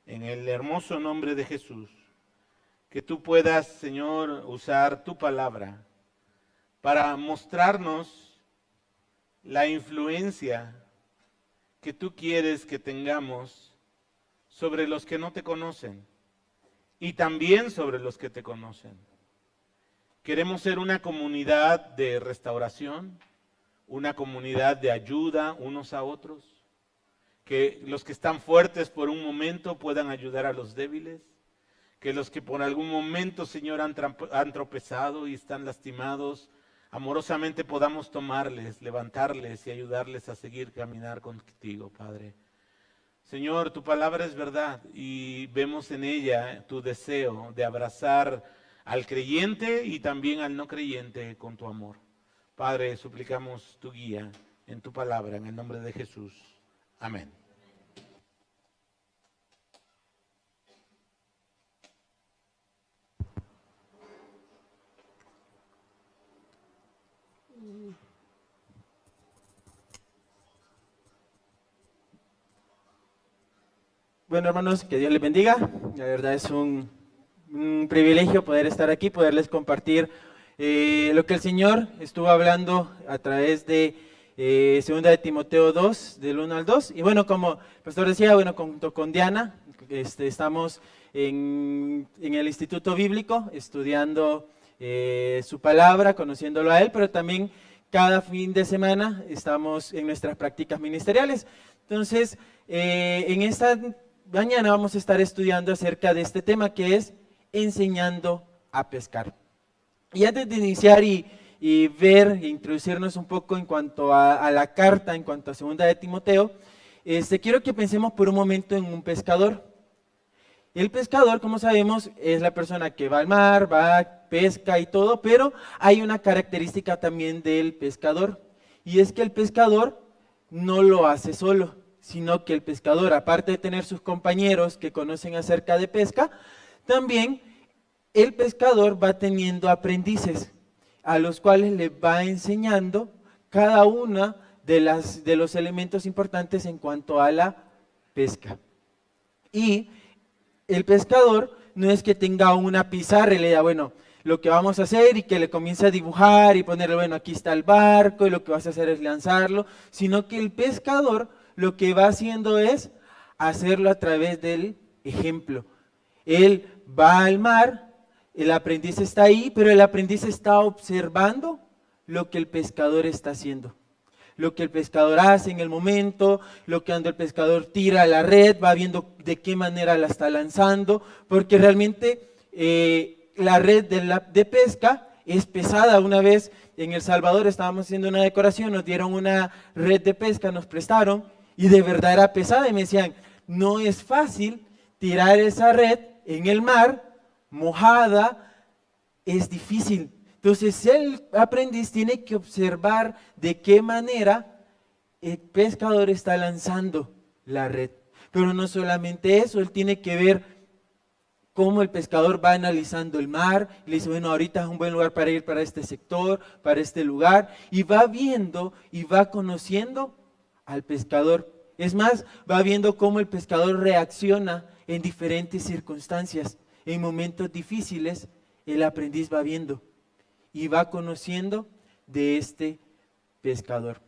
en el hermoso nombre de Jesús, que tú puedas, Señor, usar tu palabra para mostrarnos la influencia que tú quieres que tengamos sobre los que no te conocen y también sobre los que te conocen. Queremos ser una comunidad de restauración, una comunidad de ayuda unos a otros, que los que están fuertes por un momento puedan ayudar a los débiles, que los que por algún momento, Señor, han tropezado y están lastimados, amorosamente podamos tomarles, levantarles y ayudarles a seguir caminar contigo, Padre. Señor, tu palabra es verdad y vemos en ella tu deseo de abrazar al creyente y también al no creyente con tu amor. Padre, suplicamos tu guía en tu palabra, en el nombre de Jesús. Amén. Bueno, hermanos, que Dios les bendiga. La verdad es un privilegio poder estar aquí, poderles compartir lo que el Señor estuvo hablando a través de Segunda de Timoteo 2, del 1 al 2. Y bueno, como el pastor decía, bueno, junto con Diana, estamos en el Instituto Bíblico estudiando su palabra, conociéndolo a Él, pero también cada fin de semana estamos en nuestras prácticas ministeriales. Entonces, en esta mañana vamos a estar estudiando acerca de este tema que es enseñando a pescar. Y antes de iniciar y ver e introducirnos un poco en cuanto a la carta, en cuanto a Segunda de Timoteo, quiero que pensemos por un momento en un pescador. El pescador, como sabemos, es la persona que va al mar, va, pesca y todo, pero hay una característica también del pescador, y es que el pescador no lo hace solo, sino que el pescador, aparte de tener sus compañeros que conocen acerca de pesca, también el pescador va teniendo aprendices a los cuales le va enseñando cada una de los elementos importantes en cuanto a la pesca. Y el pescador no es que tenga una pizarra y le diga, bueno, lo que vamos a hacer y que le comience a dibujar y ponerle, bueno, aquí está el barco y lo que vas a hacer es lanzarlo, sino que el pescador lo que va haciendo es hacerlo a través del ejemplo. Él va al mar, el aprendiz está ahí, pero el aprendiz está observando lo que el pescador está haciendo. Lo que el pescador hace en el momento, lo que cuando el pescador tira la red, va viendo de qué manera la está lanzando, porque realmente la red de pesca es pesada. Una vez en El Salvador estábamos haciendo una decoración, nos dieron una red de pesca, nos prestaron, y de verdad era pesada, y me decían, no es fácil tirar esa red en el mar, mojada, es difícil. Entonces el aprendiz tiene que observar de qué manera el pescador está lanzando la red. Pero no solamente eso, él tiene que ver cómo el pescador va analizando el mar, y le dice, bueno, ahorita es un buen lugar para ir para este sector, para este lugar, y va viendo y va conociendo al pescador. Es más, va viendo cómo el pescador reacciona en diferentes circunstancias. En momentos difíciles, el aprendiz va viendo y va conociendo de este pescador.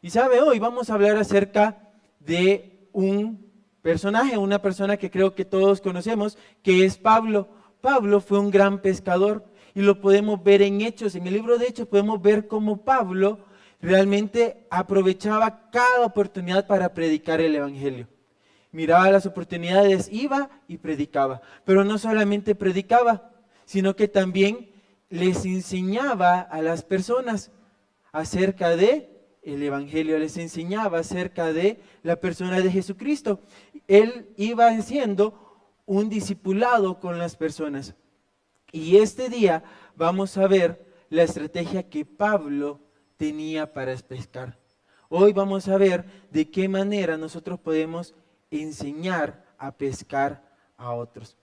Y sabe, hoy vamos a hablar acerca de un personaje, una persona que creo que todos conocemos, que es Pablo. Pablo fue un gran pescador y lo podemos ver en Hechos. En el libro de Hechos podemos ver cómo Pablo realmente aprovechaba cada oportunidad para predicar el evangelio. Miraba las oportunidades, iba y predicaba. Pero no solamente predicaba, sino que también les enseñaba a las personas acerca de el evangelio, les enseñaba acerca de la persona de Jesucristo. Él iba haciendo un discipulado con las personas. Y este día vamos a ver la estrategia que Pablo tenía para pescar. Hoy vamos a ver de qué manera nosotros podemos enseñar a pescar a otros.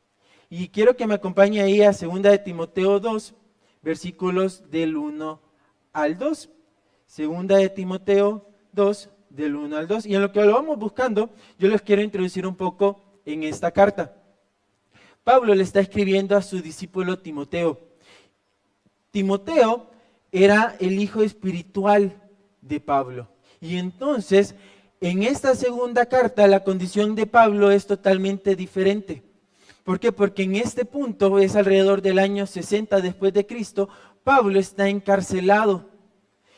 Y quiero que me acompañe ahí a 2 de Timoteo 2, versículos del 1 al 2. 2 de Timoteo 2, del 1 al 2. Y en lo que lo vamos buscando, yo les quiero introducir un poco en esta carta. Pablo le está escribiendo a su discípulo Timoteo. Timoteo era el hijo espiritual de Pablo. Y entonces, en esta segunda carta, la condición de Pablo es totalmente diferente. ¿Por qué? Porque en este punto, es alrededor del año 60 después de Cristo, Pablo está encarcelado.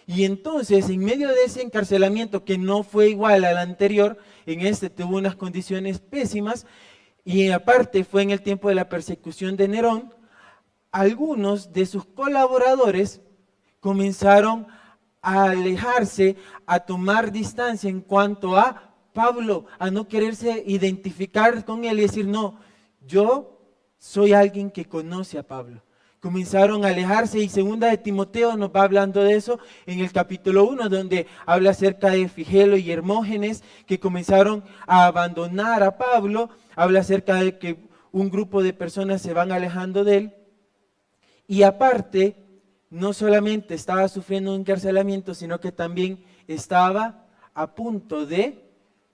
Y entonces, en medio de ese encarcelamiento, que no fue igual al anterior, en este tuvo unas condiciones pésimas, y aparte fue en el tiempo de la persecución de Nerón, algunos de sus colaboradores comenzaron a alejarse, a tomar distancia en cuanto a Pablo, a no quererse identificar con él y decir, no, yo soy alguien que conoce a Pablo. Comenzaron a alejarse y segunda de Timoteo nos va hablando de eso en el capítulo 1, donde habla acerca de Figelo y Hermógenes, que comenzaron a abandonar a Pablo, habla acerca de que un grupo de personas se van alejando de él, y aparte, no solamente estaba sufriendo un encarcelamiento, sino que también estaba a punto de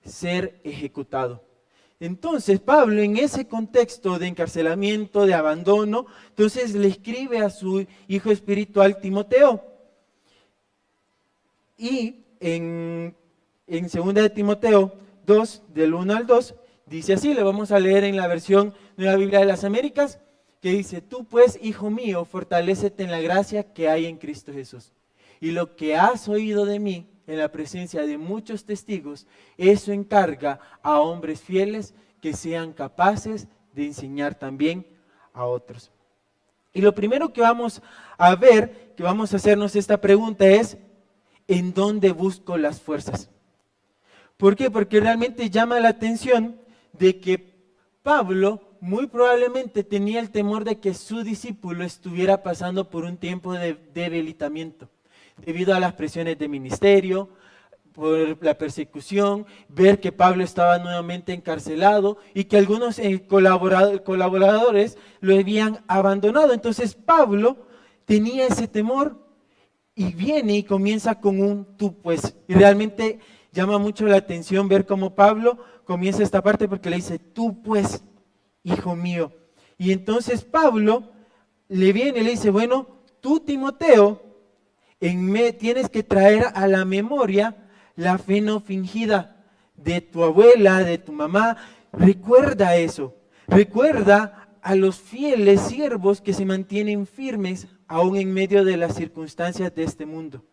ser ejecutado. Entonces Pablo, en ese contexto de encarcelamiento, de abandono, entonces le escribe a su hijo espiritual Timoteo. Y en 2 de Timoteo 2, del 1 al 2, dice así, le vamos a leer en la versión Nueva Biblia de las Américas, que dice, tú pues, hijo mío, fortalécete en la gracia que hay en Cristo Jesús. Y lo que has oído de mí en la presencia de muchos testigos, eso encarga a hombres fieles que sean capaces de enseñar también a otros. Y lo primero que vamos a ver, que vamos a hacernos esta pregunta es, ¿en dónde busco las fuerzas? ¿Por qué? Porque realmente llama la atención de que Pablo muy probablemente tenía el temor de que su discípulo estuviera pasando por un tiempo de debilitamiento, debido a las presiones de ministerio, por la persecución, ver que Pablo estaba nuevamente encarcelado y que algunos colaboradores lo habían abandonado. Entonces Pablo tenía ese temor y viene y comienza con un tú pues. Y realmente llama mucho la atención ver cómo Pablo comienza esta parte porque le dice tú pues, hijo mío. Y entonces Pablo le viene y le dice, bueno, tú Timoteo, tienes que traer a la memoria la fe no fingida de tu abuela, de tu mamá. Recuerda eso. Recuerda a los fieles siervos que se mantienen firmes aún en medio de las circunstancias de este mundo.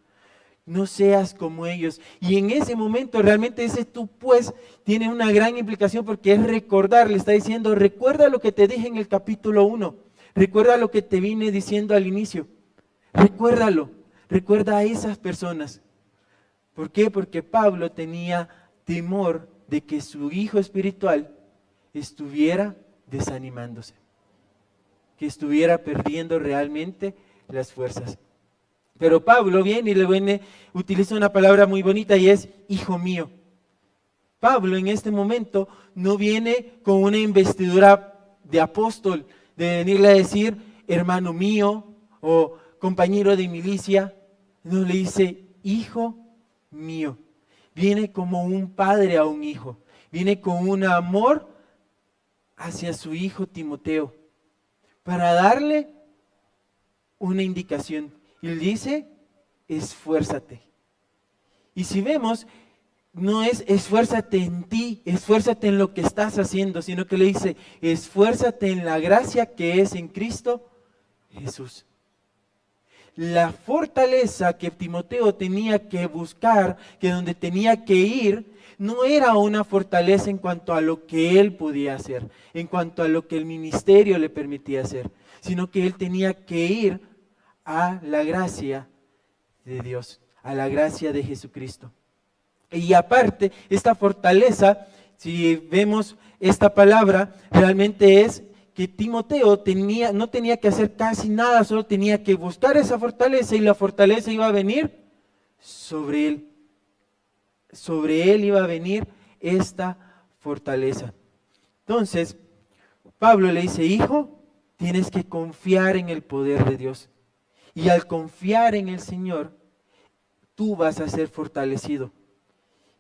No seas como ellos. Y en ese momento realmente ese tú pues tiene una gran implicación porque es recordar, le está diciendo, recuerda lo que te dije en el capítulo 1. Recuerda lo que te vine diciendo al inicio. Recuérdalo. Recuerda a esas personas. ¿Por qué? Porque Pablo tenía temor de que su hijo espiritual estuviera desanimándose, que estuviera perdiendo realmente las fuerzas. Pero Pablo viene y utiliza una palabra muy bonita y es hijo mío. Pablo en este momento no viene con una investidura de apóstol, de venirle a decir hermano mío o compañero de milicia. No, le dice hijo mío. Viene como un padre a un hijo. Viene con un amor hacia su hijo Timoteo para darle una indicación. Y le dice, esfuérzate. Y si vemos, no es esfuérzate en ti, esfuérzate en lo que estás haciendo, sino que le dice, esfuérzate en la gracia que es en Cristo Jesús. La fortaleza que Timoteo tenía que buscar, que donde tenía que ir, no era una fortaleza en cuanto a lo que él podía hacer, en cuanto a lo que el ministerio le permitía hacer, sino que él tenía que ir a la gracia de Dios, a la gracia de Jesucristo. Y aparte, esta fortaleza, si vemos esta palabra, realmente es que Timoteo no tenía que hacer casi nada, solo tenía que buscar esa fortaleza y la fortaleza iba a venir sobre él. Sobre él iba a venir esta fortaleza. Entonces, Pablo le dice, hijo, tienes que confiar en el poder de Dios. Y al confiar en el Señor, tú vas a ser fortalecido.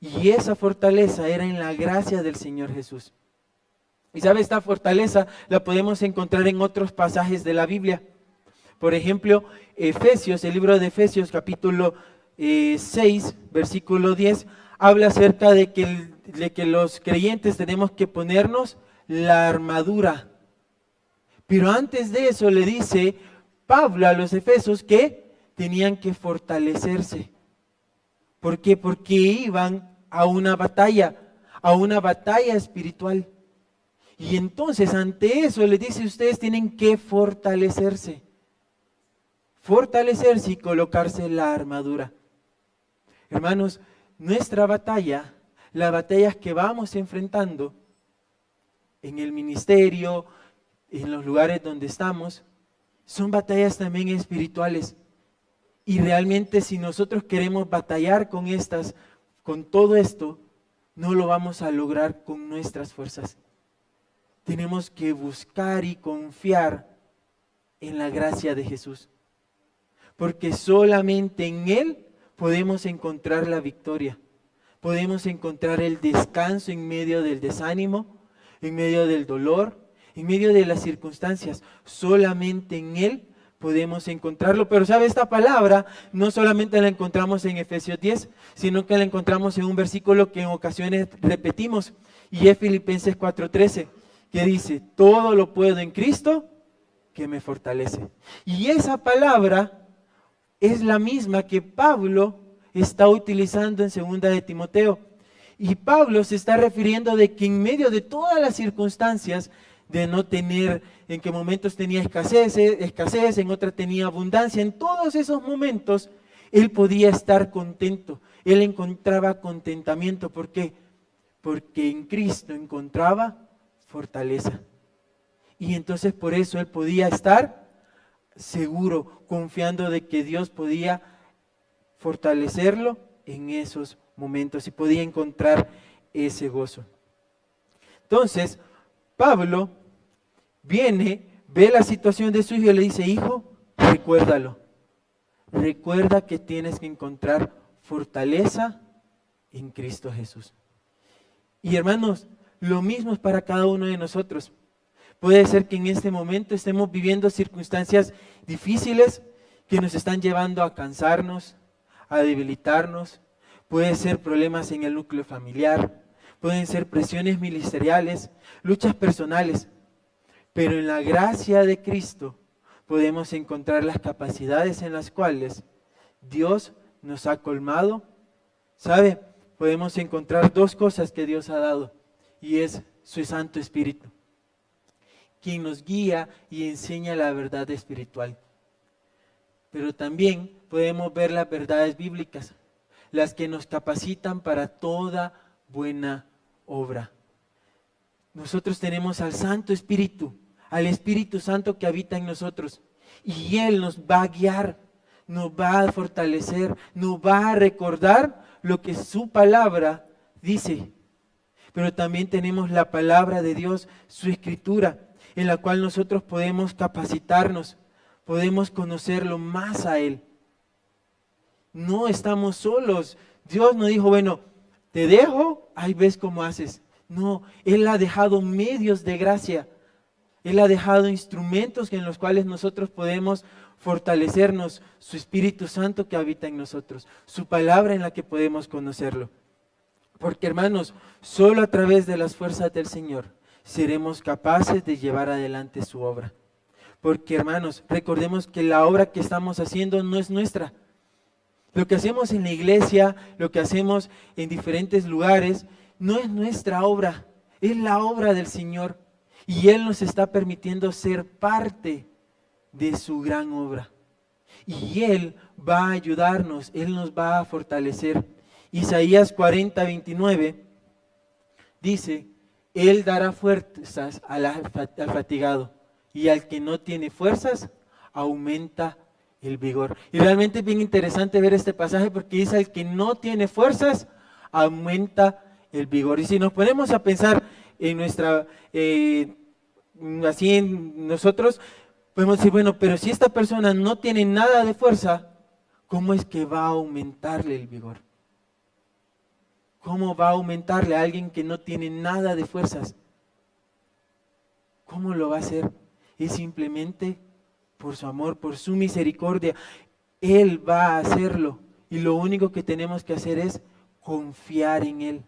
Y esa fortaleza era en la gracia del Señor Jesús. Y sabe, esta fortaleza la podemos encontrar en otros pasajes de la Biblia. Por ejemplo, Efesios, el libro de Efesios, capítulo 6, versículo 10, habla acerca de que los creyentes tenemos que ponernos la armadura. Pero antes de eso le dice Pablo a los efesios que tenían que fortalecerse. ¿Por qué? Porque iban a una batalla espiritual. Y entonces ante eso le dice, ustedes tienen que fortalecerse y colocarse la armadura. Hermanos, nuestra batalla, las batallas que vamos enfrentando en el ministerio, en los lugares donde estamos, son batallas también espirituales. Y realmente si nosotros queremos batallar con todo esto, no lo vamos a lograr con nuestras fuerzas. Tenemos que buscar y confiar en la gracia de Jesús. Porque solamente en Él podemos encontrar la victoria. Podemos encontrar el descanso en medio del desánimo, en medio del dolor, en medio de las circunstancias. Solamente en Él podemos encontrarlo. Pero ¿sabe? Esta palabra no solamente la encontramos en Efesios 10, sino que la encontramos en un versículo que en ocasiones repetimos. Y es Filipenses 4:13. Que dice, todo lo puedo en Cristo que me fortalece. Y esa palabra es la misma que Pablo está utilizando en 2 de Timoteo. Y Pablo se está refiriendo de que en medio de todas las circunstancias, de no tener, en que momentos tenía escasez, en otras tenía abundancia, en todos esos momentos él podía estar contento, él encontraba contentamiento. ¿Por qué? Porque en Cristo encontraba fortaleza. Y entonces por eso él podía estar seguro, confiando de que Dios podía fortalecerlo en esos momentos y podía encontrar ese gozo. Entonces, Pablo viene, ve la situación de su hijo y le dice, hijo, recuérdalo. Recuerda que tienes que encontrar fortaleza en Cristo Jesús. Y hermanos, lo mismo es para cada uno de nosotros. Puede ser que en este momento estemos viviendo circunstancias difíciles que nos están llevando a cansarnos, a debilitarnos. Puede ser problemas en el núcleo familiar, pueden ser presiones ministeriales, luchas personales. Pero en la gracia de Cristo podemos encontrar las capacidades en las cuales Dios nos ha colmado. ¿Sabe? Podemos encontrar dos cosas que Dios ha dado. Y es su Santo Espíritu, quien nos guía y enseña la verdad espiritual. Pero también podemos ver las verdades bíblicas, las que nos capacitan para toda buena obra. Nosotros tenemos al Santo Espíritu, al Espíritu Santo que habita en nosotros. Y Él nos va a guiar, nos va a fortalecer, nos va a recordar lo que su palabra dice. Pero también tenemos la palabra de Dios, su Escritura, en la cual nosotros podemos capacitarnos, podemos conocerlo más a Él. No estamos solos. Dios no dijo, bueno, te dejo, ahí ves cómo haces. No, Él ha dejado medios de gracia. Él ha dejado instrumentos en los cuales nosotros podemos fortalecernos, su Espíritu Santo que habita en nosotros, su palabra en la que podemos conocerlo. Porque hermanos, solo a través de las fuerzas del Señor seremos capaces de llevar adelante su obra. Porque hermanos, recordemos que la obra que estamos haciendo no es nuestra. Lo que hacemos en la iglesia, lo que hacemos en diferentes lugares, no es nuestra obra, es la obra del Señor. Y Él nos está permitiendo ser parte de su gran obra. Y Él va a ayudarnos, Él nos va a fortalecer. Isaías 40:29 dice, Él dará fuerzas al fatigado y al que no tiene fuerzas aumenta el vigor. Y realmente es bien interesante ver este pasaje porque dice, al que no tiene fuerzas aumenta el vigor. Y si nos ponemos a pensar en así en nosotros, podemos decir, bueno, pero si esta persona no tiene nada de fuerza, ¿cómo es que va a aumentarle el vigor? ¿Cómo va a aumentarle a alguien que no tiene nada de fuerzas? ¿Cómo lo va a hacer? Es simplemente por su amor, por su misericordia. Él va a hacerlo. Y lo único que tenemos que hacer es confiar en Él.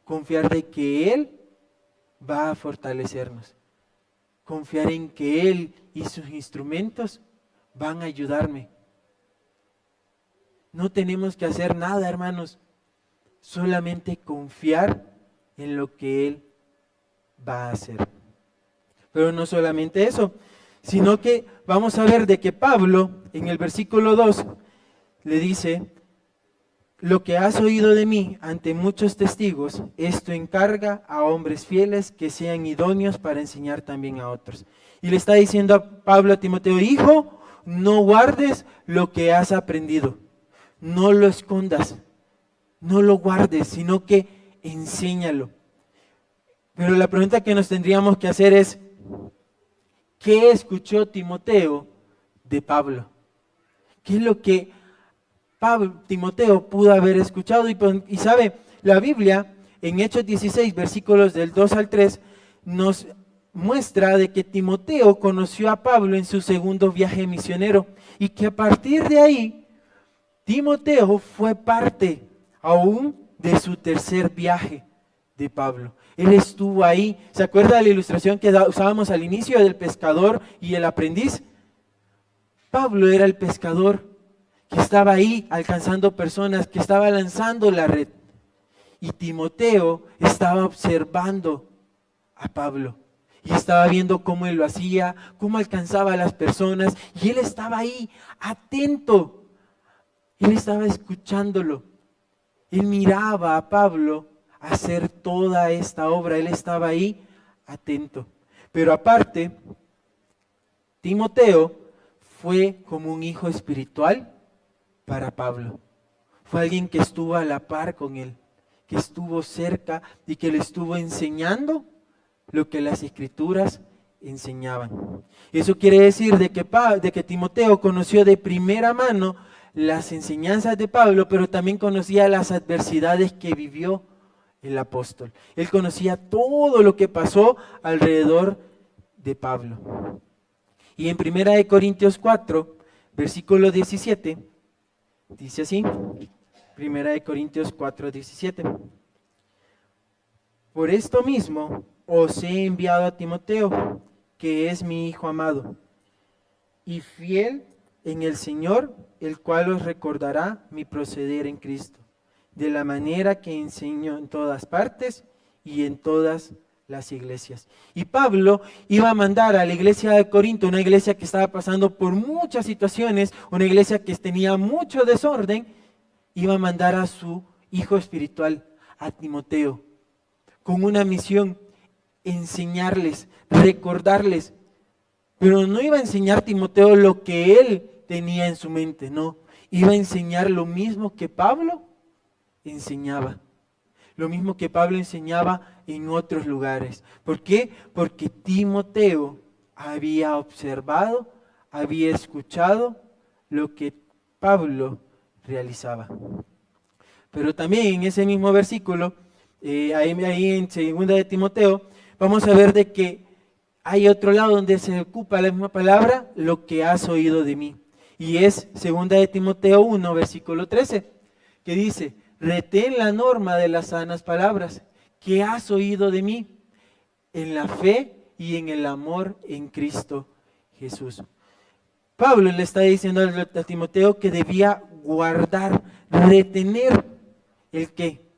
Confiar de que Él va a fortalecernos. Confiar en que Él y sus instrumentos van a ayudarme. No tenemos que hacer nada, hermanos. Solamente confiar en lo que Él va a hacer. Pero no solamente eso, sino que vamos a ver de que Pablo en el versículo 2 le dice: lo que has oído de mí ante muchos testigos, esto encarga a hombres fieles que sean idóneos para enseñar también a otros. Y le está diciendo a Pablo a Timoteo: hijo, no guardes lo que has aprendido, no lo escondas, no lo guardes, sino que enséñalo. Pero la pregunta que nos tendríamos que hacer es: ¿qué escuchó Timoteo de Pablo? ¿Qué es lo que Timoteo pudo haber escuchado? Y sabe, la Biblia en Hechos 16, versículos del 2 al 3, nos muestra de que Timoteo conoció a Pablo en su segundo viaje misionero y que a partir de ahí, Timoteo fue parte aún de su tercer viaje de Pablo. Él estuvo ahí. ¿Se acuerda de la ilustración que usábamos al inicio del pescador y el aprendiz? Pablo era el pescador que estaba ahí alcanzando personas, que estaba lanzando la red. Y Timoteo estaba observando a Pablo y estaba viendo cómo él lo hacía, cómo alcanzaba a las personas, y él estaba ahí atento. Él estaba escuchándolo. Él miraba a Pablo hacer toda esta obra. Él estaba ahí atento. Pero aparte, Timoteo fue como un hijo espiritual para Pablo. Fue alguien que estuvo a la par con él, que estuvo cerca y que le estuvo enseñando lo que las escrituras enseñaban. Eso quiere decir de que Timoteo conoció de primera mano las enseñanzas de Pablo, pero también conocía las adversidades que vivió el apóstol. Él conocía todo lo que pasó alrededor de Pablo. Y en 1 Corintios 4, versículo 17, dice así, 1 Corintios 4, 17. Por esto mismo os he enviado a Timoteo, que es mi hijo amado, y fiel en el Señor, el cual os recordará mi proceder en Cristo, de la manera que enseño en todas partes y en todas las iglesias. Y Pablo iba a mandar a la iglesia de Corinto, una iglesia que estaba pasando por muchas situaciones, una iglesia que tenía mucho desorden, iba a mandar a su hijo espiritual, a Timoteo, con una misión: enseñarles, recordarles. Pero no iba a enseñar Timoteo lo que él tenía en su mente, no. Iba a enseñar lo mismo que Pablo enseñaba. Lo mismo que Pablo enseñaba en otros lugares. ¿Por qué? Porque Timoteo había observado, había escuchado lo que Pablo realizaba. Pero también en ese mismo versículo, ahí en 2 de Timoteo, vamos a ver de que hay otro lado donde se ocupa la misma palabra, lo que has oído de mí. Y es 2 de Timoteo 1, versículo 13, que dice: retén la norma de las sanas palabras que has oído de mí, en la fe y en el amor en Cristo Jesús. Pablo le está diciendo a Timoteo que debía guardar, retener el qué,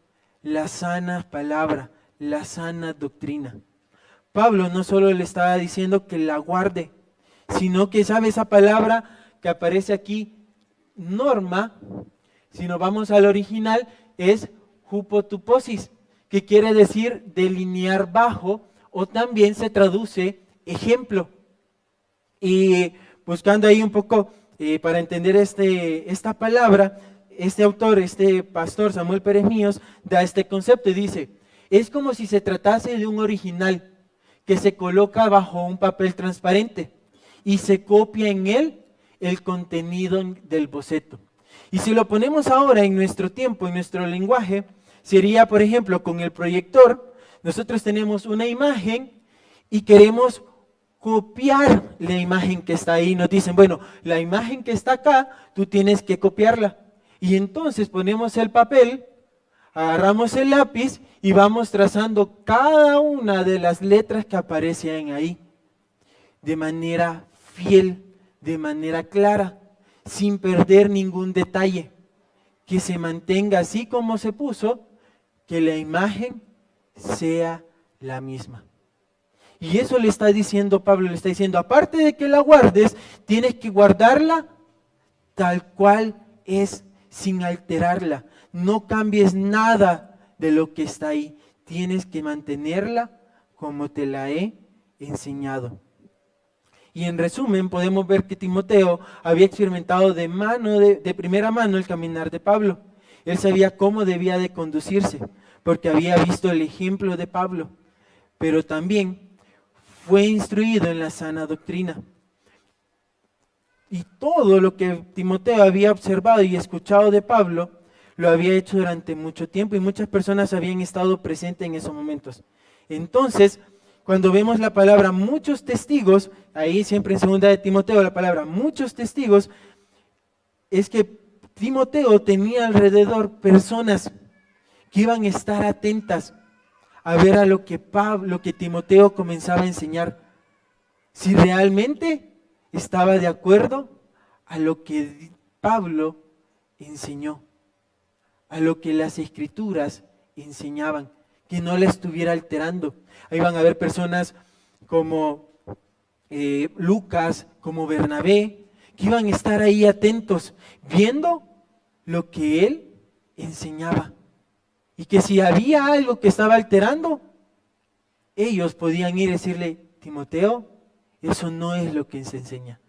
la sana palabra, la sana doctrina. Pablo no solo le estaba diciendo que la guarde, sino que sabe esa palabra que aparece aquí, norma, si nos vamos al original, es hupotuposis, que quiere decir delinear bajo, o también se traduce ejemplo. Y buscando ahí un poco para entender esta palabra, este autor, este pastor Samuel Pérez Míos, da este concepto y dice: es como si se tratase de un original que se coloca bajo un papel transparente y se copia en él el contenido del boceto. Y si lo ponemos ahora en nuestro tiempo, en nuestro lenguaje, sería, por ejemplo, con el proyector. Nosotros tenemos una imagen y queremos copiar la imagen que está ahí. Nos dicen, bueno, la imagen que está acá, tú tienes que copiarla. Y entonces ponemos el papel, agarramos el lápiz y vamos trazando cada una de las letras que aparecen ahí, de manera fiel, de manera clara, sin perder ningún detalle, que se mantenga así como se puso, que la imagen sea la misma. Y eso le está diciendo Pablo, le está diciendo, aparte de que la guardes, tienes que guardarla tal cual es, sin alterarla. No cambies nada de lo que está ahí. Tienes que mantenerla como te la he enseñado. Y en resumen, podemos ver que Timoteo había experimentado de primera mano el caminar de Pablo. Él sabía cómo debía de conducirse, porque había visto el ejemplo de Pablo, pero también fue instruido en la sana doctrina. Y todo lo que Timoteo había observado y escuchado de Pablo, lo había hecho durante mucho tiempo y muchas personas habían estado presentes en esos momentos. Entonces, cuando vemos la palabra muchos testigos, ahí siempre en segunda de Timoteo la palabra muchos testigos, es que Timoteo tenía alrededor personas que iban a estar atentas a ver a lo que Timoteo comenzaba a enseñar. Si realmente estaba de acuerdo a lo que Pablo enseñó, a lo que las escrituras enseñaban, que no la estuviera alterando. Ahí van a haber personas como Lucas, como Bernabé, que iban a estar ahí atentos, viendo lo que él enseñaba. Y que si había algo que estaba alterando, ellos podían ir y decirle, Timoteo, eso no es lo que se enseña.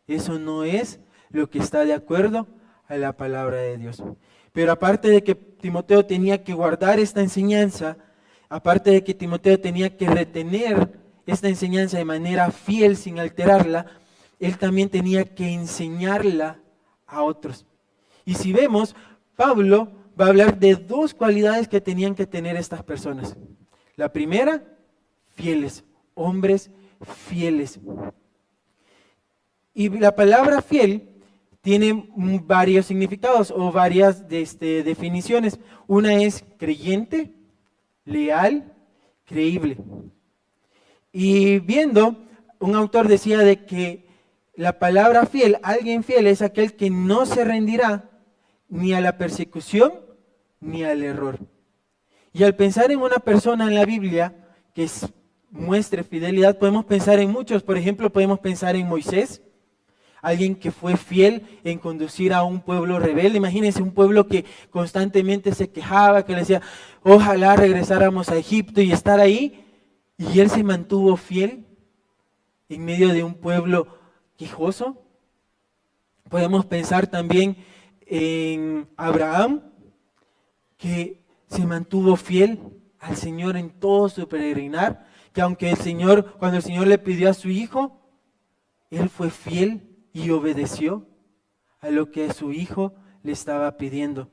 Eso no es lo que está de acuerdo a la palabra de Dios. Pero aparte de que Timoteo tenía que guardar esta enseñanza, aparte de que Timoteo tenía que retener esta enseñanza de manera fiel, sin alterarla, él también tenía que enseñarla a otros. Y si vemos, Pablo va a hablar de dos cualidades que tenían que tener estas personas. La primera, fieles, hombres fieles. Y la palabra fiel tiene varios significados o varias definiciones. Una es creyente, leal, creíble. Y viendo, un autor decía de que la palabra fiel, alguien fiel es aquel que no se rendirá ni a la persecución ni al error. Y al pensar en una persona en la Biblia que muestre fidelidad, podemos pensar en muchos. Por ejemplo, podemos pensar en Moisés, alguien que fue fiel en conducir a un pueblo rebelde. Imagínense un pueblo que constantemente se quejaba, que le decía, ojalá regresáramos a Egipto y estar ahí. Y él se mantuvo fiel en medio de un pueblo quejoso. Podemos pensar también en Abraham, que se mantuvo fiel al Señor en todo su peregrinar, que aunque cuando el Señor le pidió a su hijo, él fue fiel y obedeció a lo que su hijo le estaba pidiendo.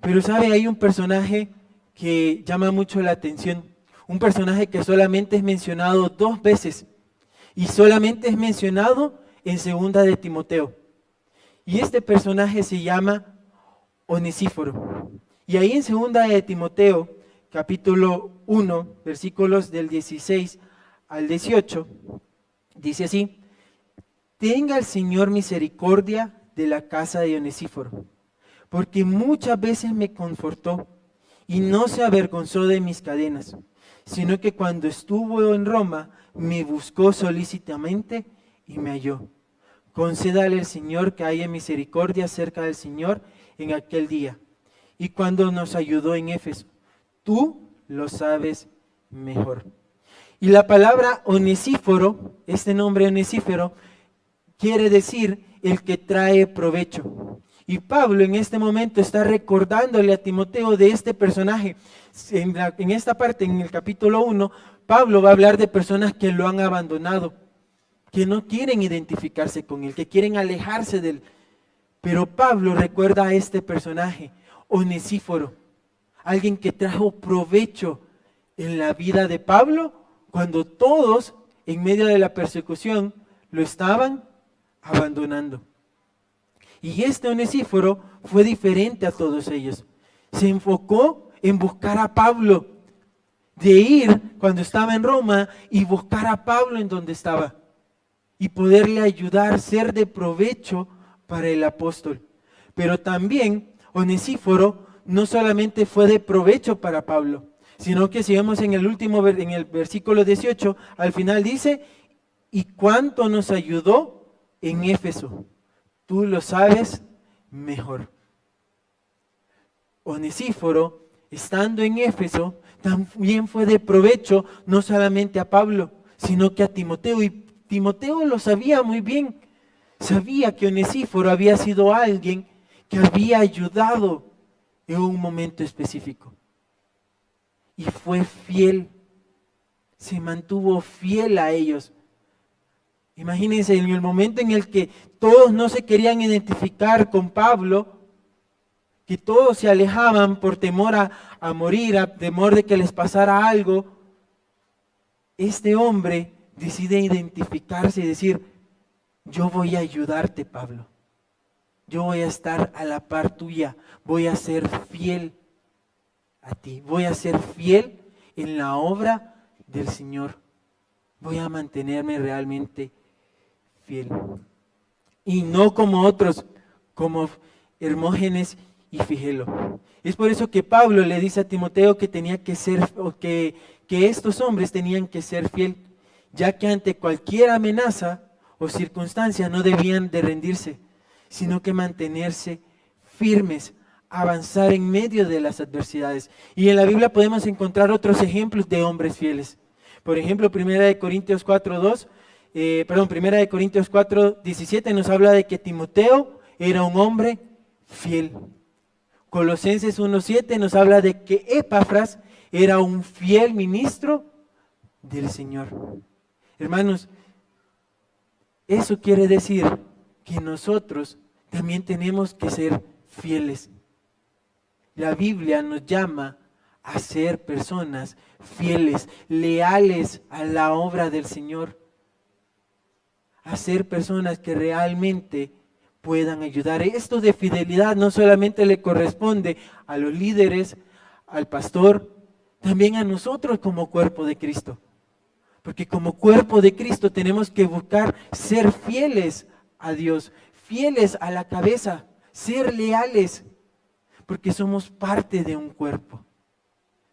Pero sabe, hay un personaje que llama mucho la atención, un personaje que solamente es mencionado 2 veces y solamente es mencionado en segunda de Timoteo. Y este personaje se llama Onesíforo. Y ahí en segunda de Timoteo, capítulo 1, versículos del 16 al 18, dice así: tenga el Señor misericordia de la casa de Onesíforo, porque muchas veces me confortó y no se avergonzó de mis cadenas, sino que cuando estuvo en Roma me buscó solícitamente y me halló. Concédale el Señor que haya misericordia cerca del Señor en aquel día, y cuando nos ayudó en Éfeso. Tú lo sabes mejor. Y la palabra Onesíforo, este nombre Onesíforo, quiere decir el que trae provecho. Y Pablo en este momento está recordándole a Timoteo de este personaje. En esta parte, en el capítulo 1, Pablo va a hablar de personas que lo han abandonado, que no quieren identificarse con él, que quieren alejarse de él. Pero Pablo recuerda a este personaje, Onesíforo, alguien que trajo provecho en la vida de Pablo cuando todos en medio de la persecución lo estaban abandonando. Y este Onesíforo fue diferente a todos ellos. Se enfocó en buscar a Pablo, de ir cuando estaba en Roma y buscar a Pablo en donde estaba y poderle ayudar, ser de provecho para el apóstol. Pero también Onesíforo no solamente fue de provecho para Pablo, sino que si vemos en el versículo 18, al final dice, ¿y cuánto nos ayudó en Éfeso? Tú lo sabes mejor. Onesíforo, estando en Éfeso, también fue de provecho no solamente a Pablo, sino que a Timoteo. Y Timoteo lo sabía muy bien. Sabía que Onesíforo había sido alguien que había ayudado en un momento específico. Y fue fiel, se mantuvo fiel a ellos. Imagínense, en el momento en el que todos no se querían identificar con Pablo, que todos se alejaban por temor a morir, a temor de que les pasara algo, este hombre decide identificarse y decir, yo voy a ayudarte, Pablo. Yo voy a estar a la par tuya, voy a ser fiel a ti, voy a ser fiel en la obra del Señor. Voy a mantenerme realmente fiel. Y no como otros, como Hermógenes y Figelo. Es por eso que Pablo le dice a Timoteo que tenía que ser, que estos hombres tenían que ser fiel, ya que ante cualquier amenaza o circunstancia no debían de rendirse, sino que mantenerse firmes, avanzar en medio de las adversidades. Y en la Biblia podemos encontrar otros ejemplos de hombres fieles. Por ejemplo, 1 Corintios 4:17 nos habla de que Timoteo era un hombre fiel. Colosenses 1:7 nos habla de que Epafras era un fiel ministro del Señor. Hermanos, eso quiere decir que nosotros también tenemos que ser fieles. La Biblia nos llama a ser personas fieles, leales a la obra del Señor, a ser personas que realmente puedan ayudar. Esto de fidelidad no solamente le corresponde a los líderes, al pastor, también a nosotros como cuerpo de Cristo. Porque como cuerpo de Cristo tenemos que buscar ser fieles a Dios, fieles a la cabeza, ser leales, porque somos parte de un cuerpo,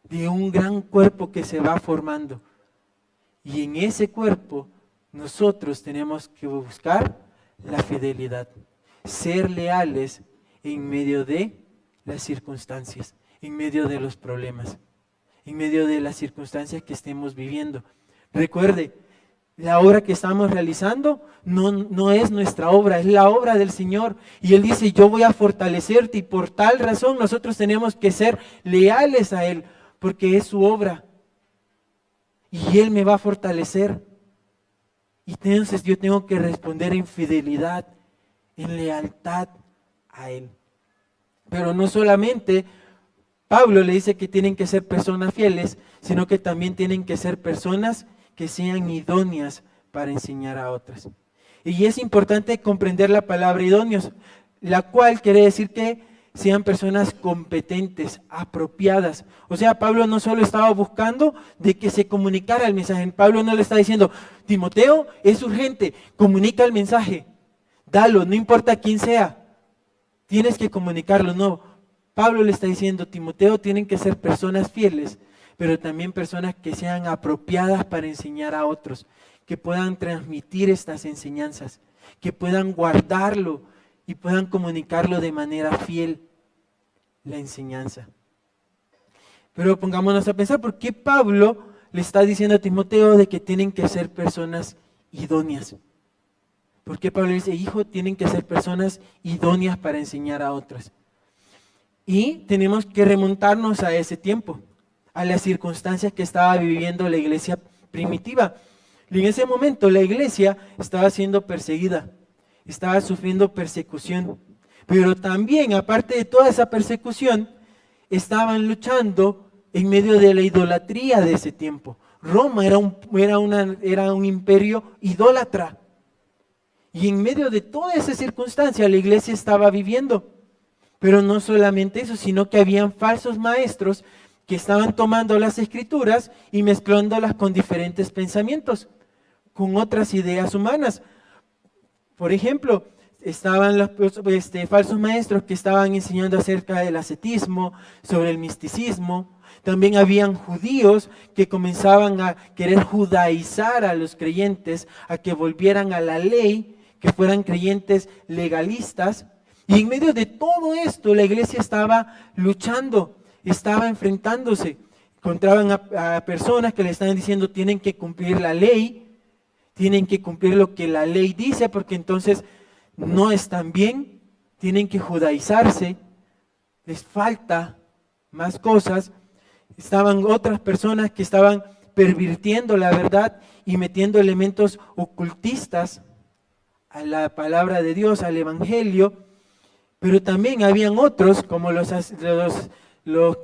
de un gran cuerpo que se va formando. Y en ese cuerpo nosotros tenemos que buscar la fidelidad, ser leales en medio de las circunstancias, en medio de los problemas, en medio de las circunstancias que estemos viviendo. Recuerde, la obra que estamos realizando no es nuestra obra, es la obra del Señor. Y Él dice, yo voy a fortalecerte, y por tal razón nosotros tenemos que ser leales a Él, porque es su obra. Y Él me va a fortalecer. Y entonces yo tengo que responder en fidelidad, en lealtad a Él. Pero no solamente Pablo le dice que tienen que ser personas fieles, sino que también tienen que ser personas que sean idóneas para enseñar a otras. Y es importante comprender la palabra idóneos, la cual quiere decir que sean personas competentes, apropiadas. O sea, Pablo no solo estaba buscando de que se comunicara el mensaje. Pablo no le está diciendo, Timoteo, es urgente, comunica el mensaje, dalo, no importa quién sea, tienes que comunicarlo. No, Pablo le está diciendo, Timoteo, tienen que ser personas fieles, pero también personas que sean apropiadas para enseñar a otros, que puedan transmitir estas enseñanzas, que puedan guardarlo y puedan comunicarlo de manera fiel, la enseñanza. Pero pongámonos a pensar, ¿por qué Pablo le está diciendo a Timoteo de que tienen que ser personas idóneas? ¿Por qué Pablo dice, hijo, tienen que ser personas idóneas para enseñar a otras? Y tenemos que remontarnos a ese tiempo, a las circunstancias que estaba viviendo la iglesia primitiva. Y en ese momento la iglesia estaba siendo perseguida, estaba sufriendo persecución, pero también, aparte de toda esa persecución, estaban luchando en medio de la idolatría de ese tiempo. Roma era un imperio idólatra. Y en medio de toda esa circunstancia la iglesia estaba viviendo. Pero no solamente eso, sino que habían falsos maestros que estaban tomando las escrituras y mezclándolas con diferentes pensamientos, con otras ideas humanas. Por ejemplo, estaban los falsos maestros que estaban enseñando acerca del ascetismo, sobre el misticismo. También habían judíos que comenzaban a querer judaizar a los creyentes, a que volvieran a la ley, que fueran creyentes legalistas. Y en medio de todo esto, la iglesia estaba luchando, estaba enfrentándose. Encontraban a personas que le estaban diciendo tienen que cumplir la ley, tienen que cumplir lo que la ley dice, porque entonces no están bien, tienen que judaizarse, les falta más cosas. Estaban otras personas que estaban pervirtiendo la verdad y metiendo elementos ocultistas a la palabra de Dios, al evangelio. Pero también habían otros, como los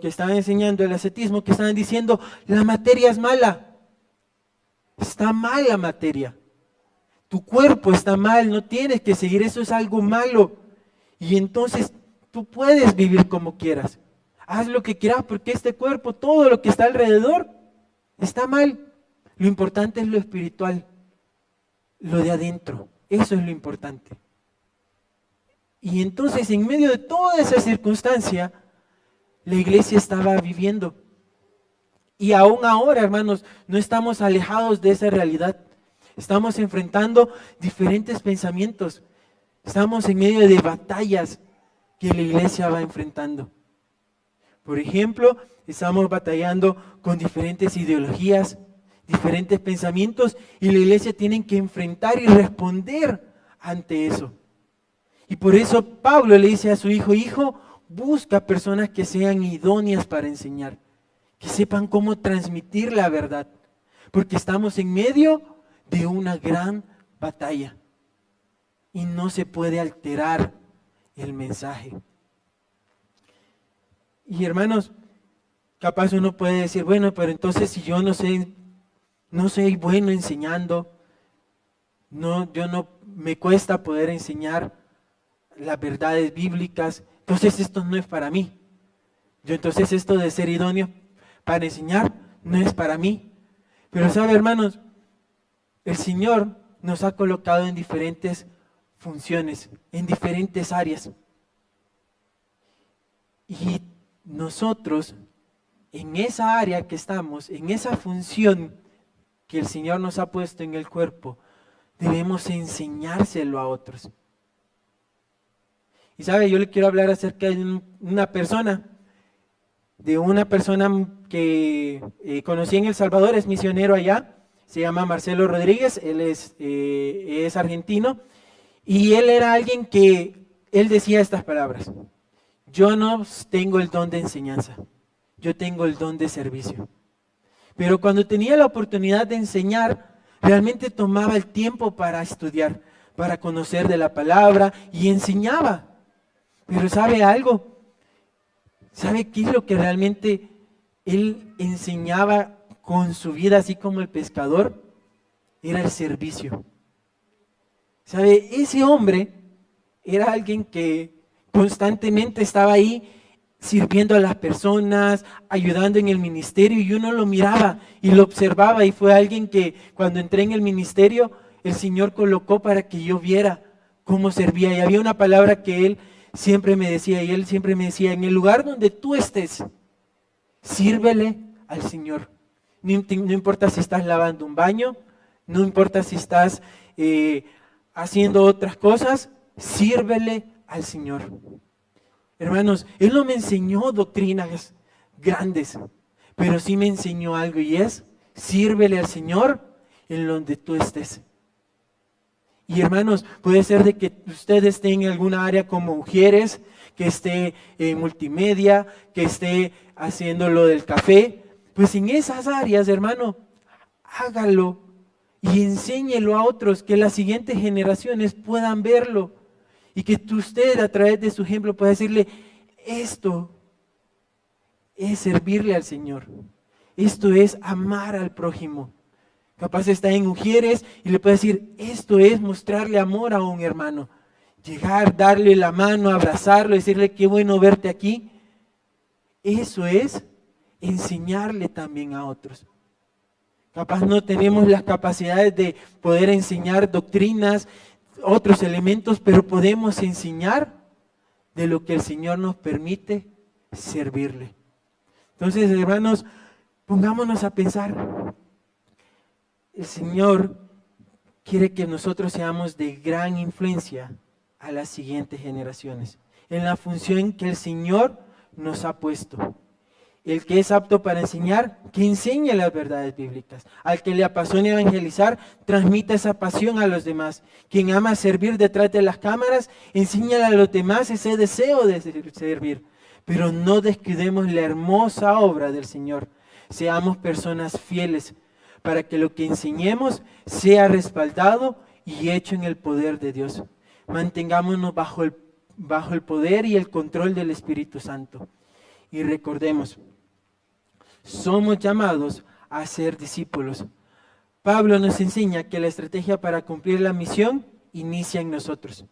que estaban enseñando el ascetismo, que estaban diciendo, la materia es mala. Está mal la materia. Tu cuerpo está mal, no tienes que seguir, eso es algo malo. Y entonces tú puedes vivir como quieras. Haz lo que quieras porque este cuerpo, todo lo que está alrededor, está mal. Lo importante es lo espiritual, lo de adentro. Eso es lo importante. Y entonces, en medio de toda esa circunstancia, la iglesia estaba viviendo. Y aún ahora, hermanos, no estamos alejados de esa realidad. Estamos enfrentando diferentes pensamientos. Estamos en medio de batallas que la iglesia va enfrentando. Por ejemplo, estamos batallando con diferentes ideologías, diferentes pensamientos, y la iglesia tiene que enfrentar y responder ante eso. Y por eso Pablo le dice a su hijo, hijo, busca personas que sean idóneas para enseñar, que sepan cómo transmitir la verdad, porque estamos en medio de una gran batalla y no se puede alterar el mensaje. Y hermanos, capaz uno puede decir, bueno, pero entonces si yo no soy bueno enseñando, me cuesta poder enseñar las verdades bíblicas, entonces esto no es para mí. Entonces esto de ser idóneo para enseñar no es para mí. Pero sabe, hermanos, el Señor nos ha colocado en diferentes funciones, en diferentes áreas. Y nosotros, en esa área que estamos, en esa función que el Señor nos ha puesto en el cuerpo, debemos enseñárselo a otros. Y sabe, yo le quiero hablar acerca de una persona que conocí en El Salvador, es misionero allá, se llama Marcelo Rodríguez, él es argentino, y él era alguien que, él decía estas palabras, yo no tengo el don de enseñanza, yo tengo el don de servicio. Pero cuando tenía la oportunidad de enseñar, realmente tomaba el tiempo para estudiar, para conocer de la palabra y enseñaba. Pero ¿sabe algo? ¿Sabe qué es lo que realmente él enseñaba con su vida, así como el pescador? Era el servicio. ¿Sabe? Ese hombre era alguien que constantemente estaba ahí sirviendo a las personas, ayudando en el ministerio, y uno lo miraba y lo observaba, y fue alguien que cuando entré en el ministerio, el Señor colocó para que yo viera cómo servía. Y había una palabra que él siempre me decía, y él siempre me decía, en el lugar donde tú estés, sírvele al Señor. No importa si estás lavando un baño, no importa si estás haciendo otras cosas, sírvele al Señor. Hermanos, Él no me enseñó doctrinas grandes, pero sí me enseñó algo, y es, sírvele al Señor en donde tú estés. Y hermanos, puede ser de que usted esté en alguna área como mujeres, que esté en multimedia, que esté haciendo lo del café. Pues en esas áreas, hermano, hágalo y enséñelo a otros, que las siguientes generaciones puedan verlo. Y que usted a través de su ejemplo pueda decirle, esto es servirle al Señor. Esto es amar al prójimo. Capaz está en Ujieres y le puede decir, esto es mostrarle amor a un hermano. Llegar, darle la mano, abrazarlo, decirle qué bueno verte aquí. Eso es enseñarle también a otros. Capaz no tenemos las capacidades de poder enseñar doctrinas, otros elementos, pero podemos enseñar de lo que el Señor nos permite servirle. Entonces, hermanos, pongámonos a pensar. El Señor quiere que nosotros seamos de gran influencia a las siguientes generaciones, en la función que el Señor nos ha puesto. El que es apto para enseñar, que enseñe las verdades bíblicas. Al que le apasiona evangelizar, transmita esa pasión a los demás. Quien ama servir detrás de las cámaras, enséñale a los demás ese deseo de servir. Pero no descuidemos la hermosa obra del Señor. Seamos personas fieles para que lo que enseñemos sea respaldado y hecho en el poder de Dios. Mantengámonos bajo el poder y el control del Espíritu Santo. Y recordemos, somos llamados a ser discípulos. Pablo nos enseña que la estrategia para cumplir la misión inicia en nosotros,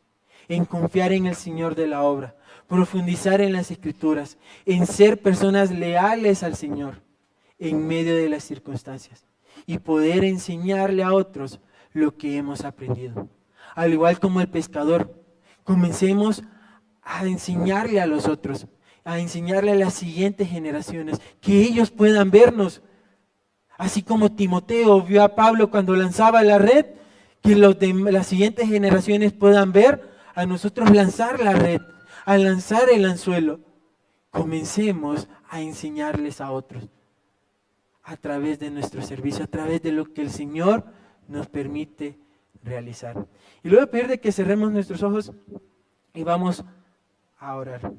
en confiar en el Señor de la obra, profundizar en las Escrituras, en ser personas leales al Señor en medio de las circunstancias y poder enseñarle a otros lo que hemos aprendido. Al igual como el pescador, comencemos a enseñarle a los otros, a enseñarle a las siguientes generaciones, que ellos puedan vernos. Así como Timoteo vio a Pablo cuando lanzaba la red, que las siguientes generaciones puedan ver a nosotros lanzar la red, a lanzar el anzuelo. Comencemos a enseñarles a otros a través de nuestro servicio, a través de lo que el Señor nos permite realizar. Y luego pedir de que cerremos nuestros ojos y vamos a orar.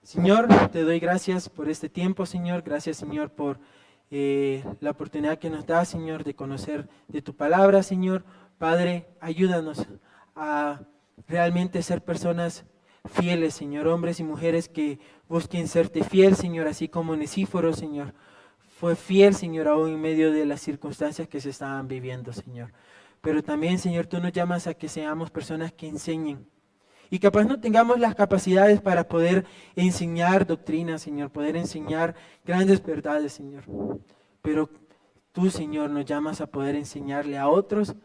Señor, te doy gracias por este tiempo, Señor. Gracias, Señor, por la oportunidad que nos das, Señor, de conocer de tu palabra, Señor. Padre, ayúdanos a realmente ser personas fieles, Señor. Hombres y mujeres que busquen serte fiel, Señor, así como Onesíforo, Señor. Fue fiel, Señor, aún en medio de las circunstancias que se estaban viviendo, Señor. Pero también, Señor, tú nos llamas a que seamos personas que enseñen. Y capaz no tengamos las capacidades para poder enseñar doctrina, Señor, poder enseñar grandes verdades, Señor. Pero tú, Señor, nos llamas a poder enseñarle a otros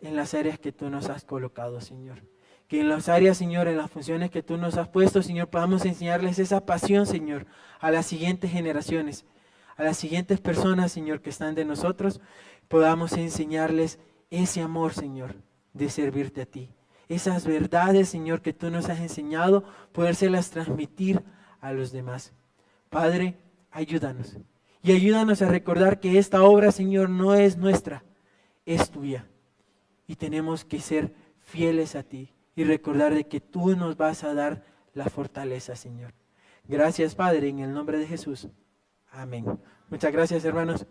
en las áreas que tú nos has colocado, Señor. Que en las áreas, Señor, en las funciones que tú nos has puesto, Señor, podamos enseñarles esa pasión, Señor, a las siguientes generaciones, a las siguientes personas, Señor, que están de nosotros, podamos enseñarles ese amor, Señor, de servirte a ti. Esas verdades, Señor, que tú nos has enseñado, podérselas transmitir a los demás. Padre, ayúdanos. Y ayúdanos a recordar que esta obra, Señor, no es nuestra, es tuya. Y tenemos que ser fieles a ti y recordar de que tú nos vas a dar la fortaleza, Señor. Gracias, Padre, en el nombre de Jesús. Amén. Muchas gracias, hermanos.